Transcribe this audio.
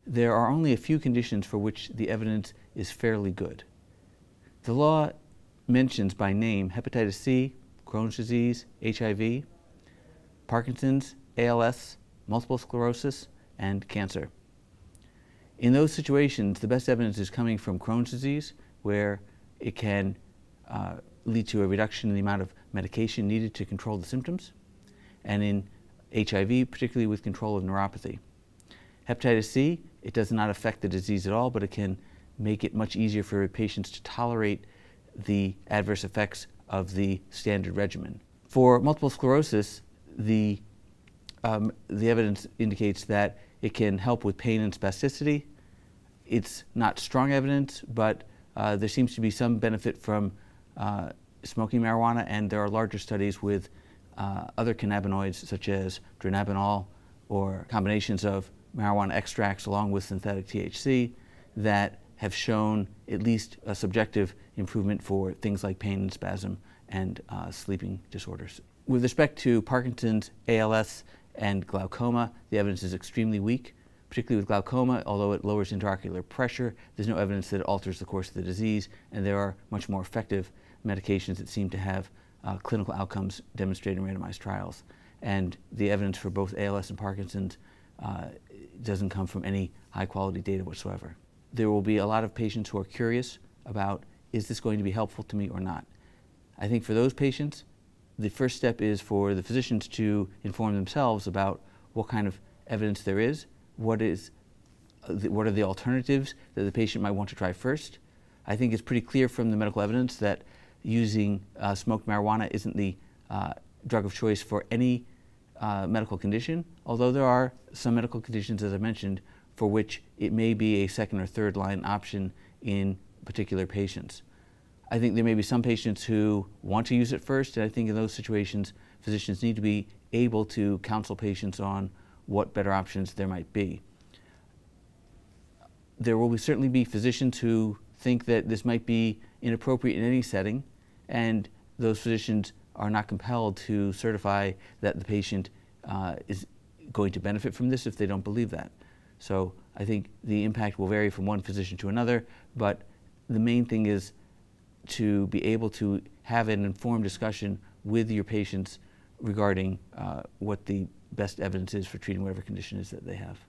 there are only a few conditions for which the evidence is fairly good. The law mentions by name hepatitis C, Crohn's disease, HIV, Parkinson's, ALS, multiple sclerosis, and cancer. In those situations, the best evidence is coming from Crohn's disease, where it can lead to a reduction in the amount of medication needed to control the symptoms, and in HIV, particularly with control of neuropathy. Hepatitis C, it does not affect the disease at all, but it can make it much easier for patients to tolerate the adverse effects of the standard regimen. For multiple sclerosis, the evidence indicates that it can help with pain and spasticity. It's not strong evidence, but there seems to be some benefit from smoking marijuana, and there are larger studies with other cannabinoids such as dronabinol or combinations of marijuana extracts along with synthetic THC that have shown at least a subjective improvement for things like pain and spasm and sleeping disorders. With respect to Parkinson's, ALS, and glaucoma, the evidence is extremely weak. Particularly with glaucoma, although it lowers intraocular pressure, there's no evidence that it alters the course of the disease, and there are much more effective medications that seem to have clinical outcomes demonstrated in randomized trials. And the evidence for both ALS and Parkinson's doesn't come from any high-quality data whatsoever. There will be a lot of patients who are curious about, is this going to be helpful to me or not? I think for those patients, the first step is for the physicians to inform themselves about what kind of evidence there is, what are the alternatives that the patient might want to try first. I think it's pretty clear from the medical evidence that using smoked marijuana isn't the drug of choice for any medical condition, although there are some medical conditions, as I mentioned, for which it may be a second or third line option in particular patients. I think there may be some patients who want to use it first, and I think in those situations, physicians need to be able to counsel patients on what better options there might be. There will certainly be physicians who think that this might be inappropriate in any setting, and those physicians are not compelled to certify that the patient is going to benefit from this if they don't believe that. So I think the impact will vary from one physician to another, but the main thing is to be able to have an informed discussion with your patients regarding what the best evidence is for treating whatever condition is that they have.